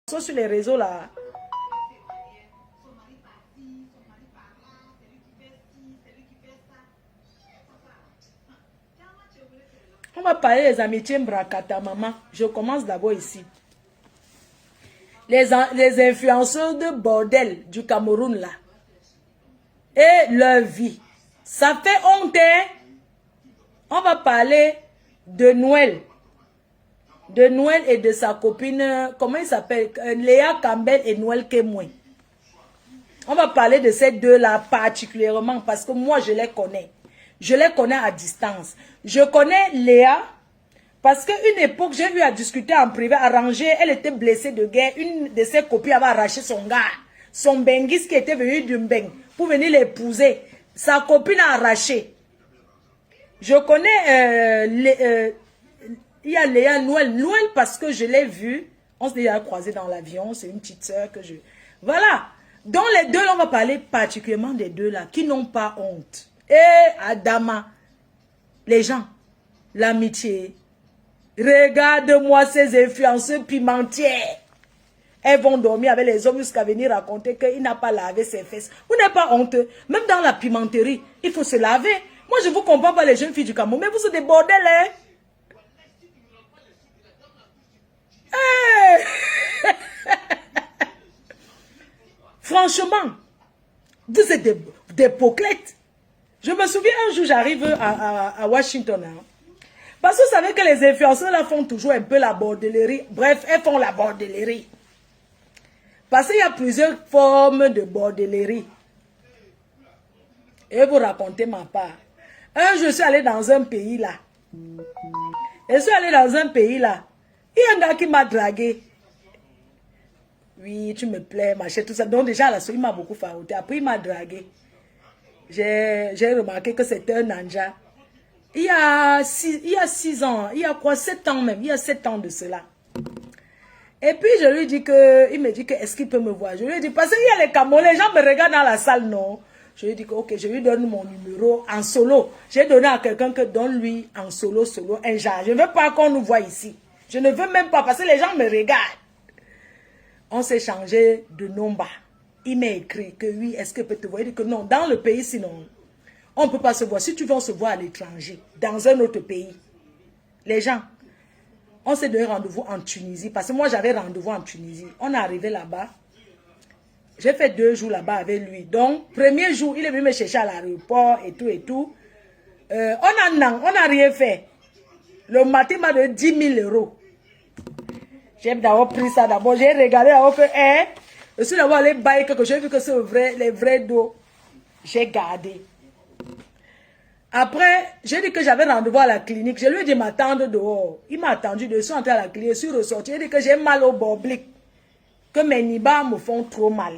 sur les réseaux là. On va parler des amitiés Mbrakata, maman. Je commence d'abord ici. Les influenceurs de bordel du Cameroun là. Et leur vie. Ça fait honte, hein? On va parler de Noël. De Noël et de sa copine, comment il s'appelle? Léa Campbell et Noël Kemoin. On va parler de ces deux-là particulièrement parce que moi, je les connais. Je les connais à distance. Je connais Léa parce qu'à une époque, j'ai eu à discuter en privé, arranger. Elle était blessée de guerre. Une de ses copines avait arraché son gars. Son benguis qui était venu du Mbeng pour venir l'épouser. Sa copine a arraché. Je connais il y a Léa Noël. Noël parce que je l'ai vue. On s'est déjà croisé dans l'avion. C'est une petite soeur que je... Voilà. Donc les deux, là, on va parler particulièrement des deux là qui n'ont pas honte. Et Adama, les gens, l'amitié. Regarde-moi ces influenceurs pimentières. Elles vont dormir avec les hommes jusqu'à venir raconter qu'il n'a pas lavé ses fesses. Vous n'êtes pas honteux. Même dans la pimenterie, il faut se laver. Moi, je ne vous comprends pas les jeunes filles du Cameroun. Mais vous êtes des bordels, hein? Hey! Franchement, vous êtes des poclettes. Je me souviens un jour, j'arrive à Washington. Hein, parce que vous savez que les influenceurs là font toujours un peu la bordellerie. Bref, elles font la bordellerie. Parce qu'il y a plusieurs formes de bordellerie. Et vous racontez ma part. Un jour, je suis allé dans un pays là. Je suis allé dans un pays là. Il y a un gars qui m'a dragué. Oui, tu me plais, ma chérie, tout ça. Donc déjà, il m'a beaucoup farouté. Après, il m'a dragué. J'ai remarqué que c'était un ninja. Il y a 6 ans, il y a quoi, 7 ans même, il y a 7 ans de cela. Et puis je lui dis que, il me dit que est-ce qu'il peut me voir. Je lui ai dit, parce qu'il y a les Camerounais, les gens me regardent dans la salle, non. Je lui ai dit que, ok, je lui donne mon numéro en solo. J'ai donné à quelqu'un que donne-lui en solo, un genre. Je ne veux pas qu'on nous voit ici. Je ne veux même pas, parce que les gens me regardent. On s'est changé de nombre. Il m'a écrit que oui, est-ce que peut te voir? Il dit que non, dans le pays, sinon, on ne peut pas se voir. Si tu veux, on se voit à l'étranger, dans un autre pays. Les gens, on s'est donné rendez-vous en Tunisie, parce que moi, j'avais rendez-vous en Tunisie. On est arrivé là-bas. J'ai fait 2 jours là-bas avec lui. Donc, premier jour, il est venu me chercher à l'aéroport et tout et tout. On n'a rien fait. Le matin, il m'a donné 10 000 €. J'ai d'abord pris ça d'abord. J'ai regardé d'abord que, je suis d'abord allé bailler quelque chose. J'ai vu que c'est les vrais dos. J'ai gardé. Après, j'ai dit que j'avais rendez-vous à la clinique. Je lui ai dit m'attendre dehors. Il m'a attendu. Je suis entré à la clinique. Je suis ressorti. J'ai dit que j'ai mal au bord oblique. Que mes nibas me font trop mal.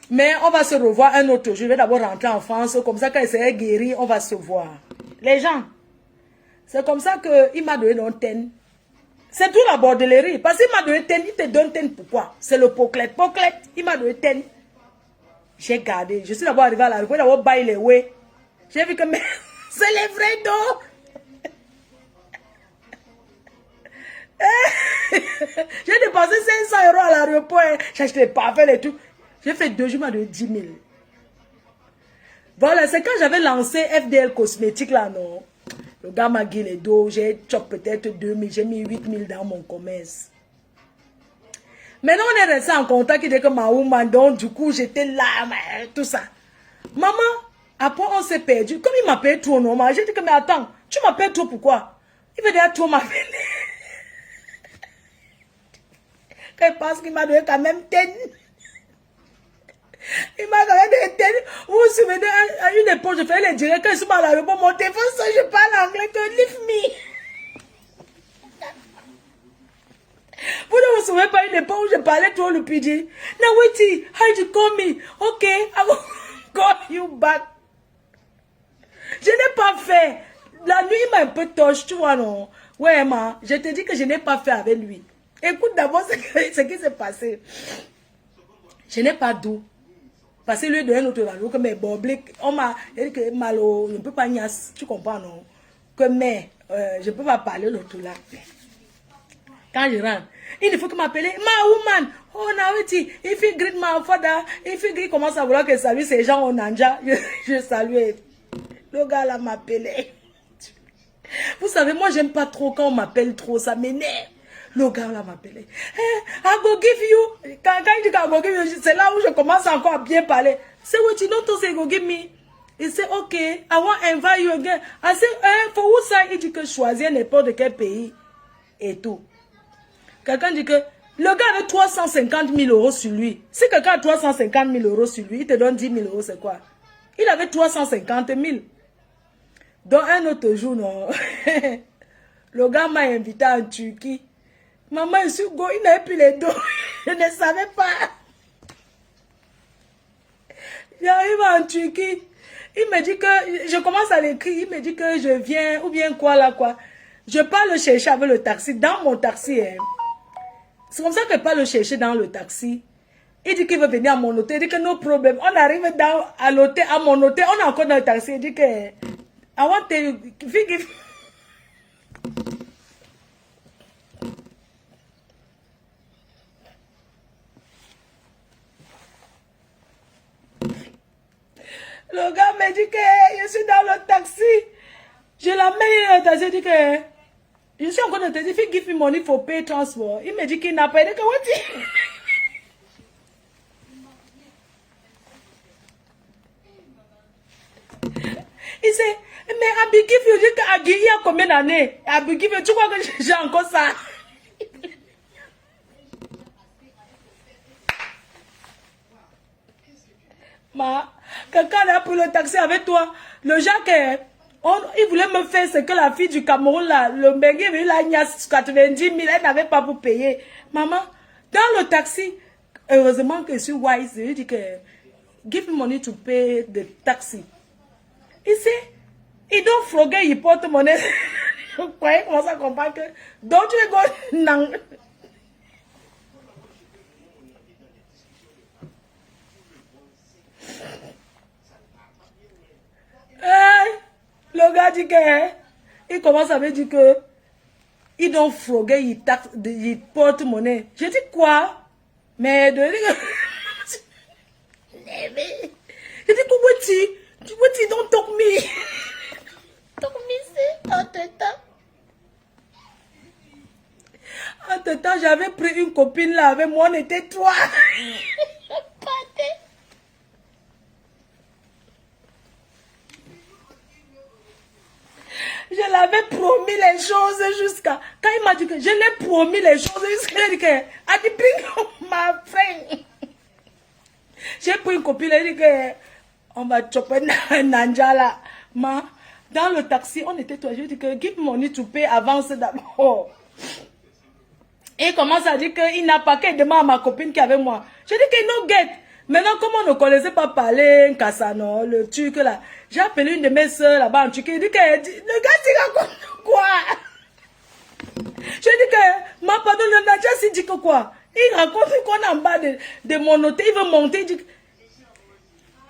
Mais on va se revoir un autre jour. Je vais d'abord rentrer en France. Comme ça, quand il serait guéri, on va se voir. Les gens, c'est comme ça qu'il m'a donné un ten. C'est tout la bordellerie. Parce qu'il m'a donné ten. Il te donne ten pourquoi? C'est le poclette. Poclette, il m'a donné ten. J'ai gardé. Je suis d'abord arrivé à la rue. D'abord bailler les way. J'ai vu que c'est les vrais dos. J'ai dépensé 500 € à l'aéroport. J'ai acheté des parfums et tout. J'ai fait 2 jours de 10 000. Voilà, c'est quand j'avais lancé FDL Cosmétique là, non. Le gars m'a guidé les dos. J'ai chopé peut-être 2 000. J'ai mis 8 000 dans mon commerce. Maintenant, on est resté en contact. Il dit que ma woman, donc du coup, j'étais là, tout ça. Maman, après, on s'est perdu. Comme il m'appelle trop normal, j'ai dit que, mais attends, tu m'appelles trop pourquoi? Il veut dire trop m'appeler. Quand il pense qu'il m'a donné quand même 10. Il m'a quand même donné 10. Vous vous souvenez, à une époque, je faisais les directs, quand je suis mal à l'aéroport, mon téléphone, je parle anglais, que leave me. Vous ne vous souvenez pas une époque où je parlais trop le PJ? Now wait, how you call me? Ok, I will call you back. Je n'ai pas fait. La nuit, il m'a un peu torche, tu vois, non? Ouais, ma, je te dis que je n'ai pas fait avec lui. Écoute d'abord ce qui s'est passé. Je n'ai pas d'où. Parce que lui, de un autre rendez-vous, que mes bobliques, on m'a dit que malo, je ne peux pas nier, tu comprends, non? Que mais, je ne peux pas parler l'autre là. Quand je rentre, Il ne faut que m'appeler ma woman. Oh, Nawiti, if you greet my father, if you greet, commence à vouloir que salue ces gens au Nanja. Je salue. Le gars là m'appelait. Vous savez, moi, j'aime pas trop quand on m'appelle trop, ça m'énerve. Le gars là m'appelait. Hey, I go give you. Quand il dit I go give you, c'est là où je commence encore à bien parler. C'est what you know to say, go give me. Il dit, ok, I want to invite you again. I say, for who ça? Il dit que choisir n'importe de quel pays et tout. Quelqu'un dit que le gars avait 350 000 euros sur lui. Si quelqu'un a 350 000 euros sur lui, il te donne 10 000 euros, c'est quoi? Il avait 350 000. Donc un autre jour, non. Le gars m'a invité en Turquie. Maman, je suis go, il n'avait plus les dos. Je ne savais pas. J'arrive en Turquie. Il me dit que, je commence à l'écrire, il me dit que je viens, ou bien quoi là, quoi. Je pars le chercher avec le taxi, dans mon taxi. Hein. C'est comme ça que je pars le chercher dans le taxi. Il dit qu'il veut venir à mon hôtel, il dit que no problème. On arrive à l'hôtel, à mon hôtel, on est encore dans le taxi, il dit que, I want to, le gars me dit que je suis dans le taxi. Je l'amène dans le taxi. Il dit que je suis encore dans le taxi. If you give me money for pay transport. Il me dit qu'il n'a pas. Il dit que what? Il dit, mais Abi give you. Il dit que Abi, il y a combien d'années? Abi give you. Tu crois que j'ai encore ça? Quelqu'un a pris le taxi avec toi. Le Jacques, il voulait me faire ce que la fille du Cameroun, là, le Bengue, il a 90 000, elle n'avait pas pour payer. Maman, dans le taxi, heureusement que je suis wise, je dis que give me money to pay the taxi. Il sait, il doit froguer, il porte monnaie. Je croyais commencer à comprendre que don't you go, non. Le gars dit que il commence à me dire que il doit froguer, il porte monnaie. Je dis quoi? Mais je dis que what don't talk me. Talk me c'est en temps, j'avais pris une copine là avec moi, on était trois. Je l'avais promis les choses jusqu'à... Quand il m'a dit que je l'ai promis les choses jusqu'à... Il dit que... I dit, bring my friend. J'ai pris une copine, elle dit que... On va choper Nanja là. Ma, dans le taxi, on était trois. Je dis que give money to pay, avance d'abord. Et il commence à dire qu'il n'a pas qu'à demander à ma copine qui est avec moi. Je dis que no get. Maintenant, comme on ne connaissait pas parler Kassano, le truc là, j'ai appelé une de mes soeurs là-bas en Turquie. Il dit que le gars, il raconte quoi? Je dis que, ma pardon, le Nadja, il dit que quoi? Il raconte qu'on est en bas de mon hôtel, il veut monter.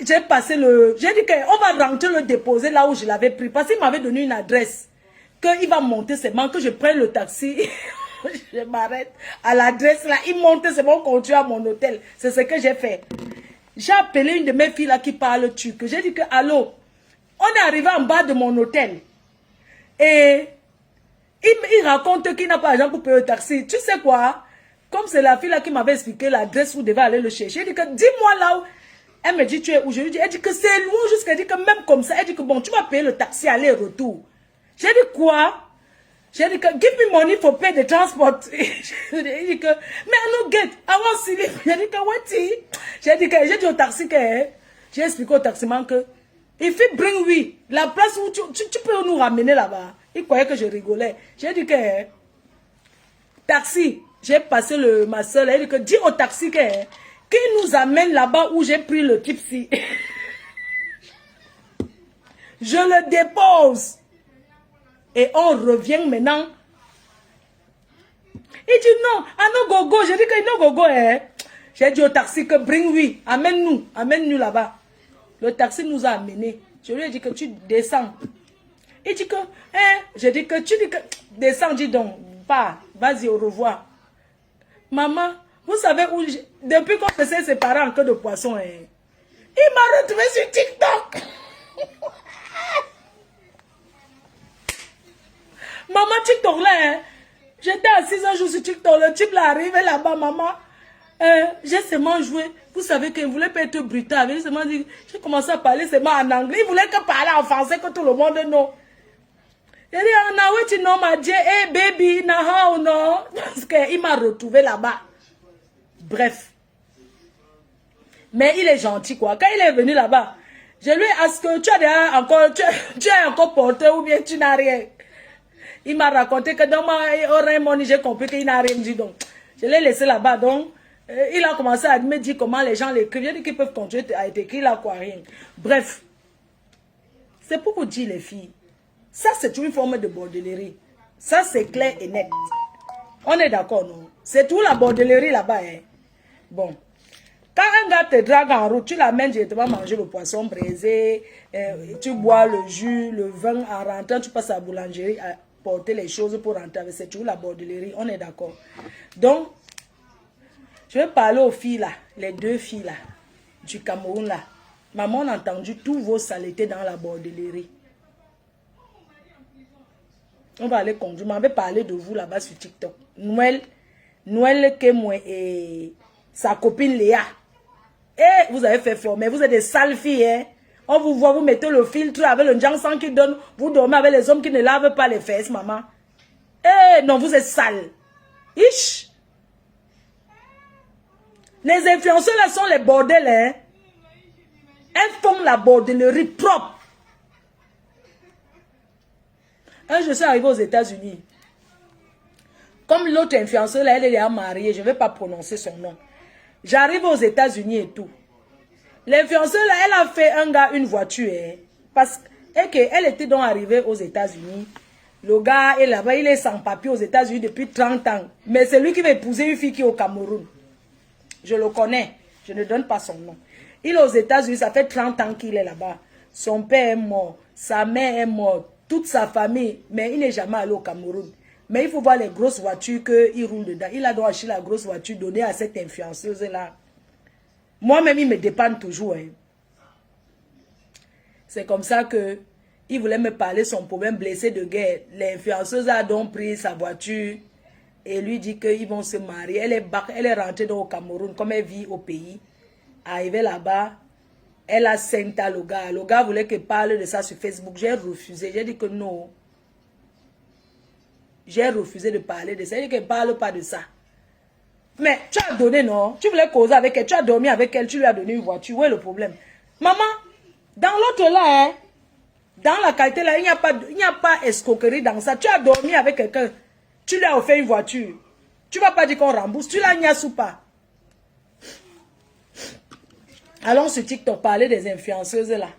J'ai passé le. J'ai dit qu'on va rentrer le déposer là où je l'avais pris. Parce qu'il m'avait donné une adresse. Qu'il va monter seulement, que je prenne le taxi. Je m'arrête à l'adresse là, il monte, c'est bon, continue à mon hôtel. C'est ce que j'ai fait. J'ai appelé une de mes filles là qui parle turc. J'ai dit que, allô, on est arrivé en bas de mon hôtel. Et il raconte qu'il n'a pas d'argent pour payer le taxi. Tu sais quoi? Comme c'est la fille là qui m'avait expliqué l'adresse où vous devez aller le chercher. J'ai dit que, dis-moi là où. Elle me dit, tu es où? Je lui dis, elle dit que c'est loin jusqu'à dire que même comme ça. Elle dit que, bon, tu vas payer le taxi aller-retour. J'ai dit quoi? J'ai dit que, give me money for pay the transport. J'ai dit que, mais I no get, I want to sleep. J'ai dit que, what? J'ai dit au taxi que, j'ai expliqué au taximan que, il fait bring we, la place où tu peux nous ramener là-bas. Il croyait que je rigolais. J'ai dit que, taxi, j'ai passé ma soeur, elle dit que, dis au taxi que, qu'il nous amène là-bas où j'ai pris le tipsy. Je le dépose. Et on revient maintenant. Il dit non, ah non gogo. J'ai dit que non gogo. J'ai dit au taxi que bring we, amène-nous là-bas. Le taxi nous a amenés. Je lui ai dit que tu descends. Il dit que, j'ai dit que tu dis que descends, dis donc, pas, vas-y, au revoir. Maman, vous savez où... Depuis qu'on s'est séparés en queue de poisson, hein, il m'a retrouvé sur TikTok. Maman, TikTok là, hein, j'étais assise un jour sur TikTok, le type là arrivé là-bas, maman. J'ai seulement joué. Vous savez qu'il ne voulait pas être brutal. J'ai commencé à parler seulement en anglais. Il voulait que parler en français, que tout le monde know. Il dit, oh, now what you know, my dear, hey baby, now how no? Parce qu'il m'a retrouvé là-bas. Bref. Mais il est gentil, quoi. Quand il est venu là-bas, je lui ai dit, est-ce que tu as encore porté ou bien tu n'as rien? Il m'a raconté que dans ma oreille, j'ai compris qu'il n'a rien dit. Donc, je l'ai laissé là-bas. Donc, il a commencé à me dire comment les gens l'écrivent. J'ai dit qu'ils peuvent continuer à être écrits là, quoi, rien. Bref. C'est pour vous dire, les filles. Ça, c'est une forme de bordellerie. Ça, c'est clair et net. On est d'accord, non? C'est tout la bordellerie là-bas, hein? Bon. Quand un gars te drague en route, tu l'amènes directement manger le poisson braisé, tu bois le jus, le vin, en rentrant, tu passes à la boulangerie à porter les choses pour rentrer. C'est tout la bordellerie, on est d'accord. Donc, je vais parler aux filles là, les deux filles là, du Cameroun là. Maman a entendu tous vos saletés dans la bordellerie. On va aller conduire. Je vais parler de vous là-bas sur TikTok. Noël Kemwe et sa copine Léa. Et vous avez fait fort, mais vous êtes des sales filles, hein. On vous voit, vous mettez le filtre avec le Jansan qui donne, vous dormez avec les hommes qui ne lavent pas les fesses, maman. Eh, non, vous êtes sales. Ich. Les influenceurs là sont les bordels, hein. Elles font la bordellerie propre. Je suis arrivée aux États-Unis. Comme l'autre influenceuse là, elle est déjà mariée, je ne vais pas prononcer son nom. J'arrive aux États-Unis et tout. L'influenceuse là, elle a fait un gars une voiture. Hein, parce qu'elle était donc arrivée aux États-Unis. Le gars est là-bas, il est sans papier aux États-Unis depuis 30 ans. Mais c'est lui qui va épouser une fille qui est au Cameroun. Je le connais. Je ne donne pas son nom. Il est aux États-Unis, ça fait 30 ans qu'il est là-bas. Son père est mort, sa mère est morte, toute sa famille. Mais il n'est jamais allé au Cameroun. Mais il faut voir les grosses voitures qu'il roule dedans. Il a donc acheté la grosse voiture donnée à cette influenceuse-là. Moi-même, il me dépanne toujours. Hein. C'est comme ça que il voulait me parler de son problème blessé de guerre. L'influenceuse a donc pris sa voiture et lui dit qu'ils vont se marier. Elle est rentrée au Cameroun, comme elle vit au pays. Arrivée là-bas, elle a senti le gars. Le gars voulait qu'elle parle de ça sur Facebook. J'ai refusé. J'ai dit que non. J'ai refusé de parler de ça. J'ai dit qu'elle ne parle pas de ça. Mais tu as donné, non? Tu voulais causer avec elle. Tu as dormi avec elle. Tu lui as donné une voiture. Où est le problème? Maman, dans l'autre là, hein, dans la qualité là, il n'y a pas escroquerie dans ça. Tu as dormi avec quelqu'un. Tu lui as offert une voiture. Tu ne vas pas dire qu'on rembourse. Tu l'as niasse ou pas? Allons sur TikTok parler des influenceuses là.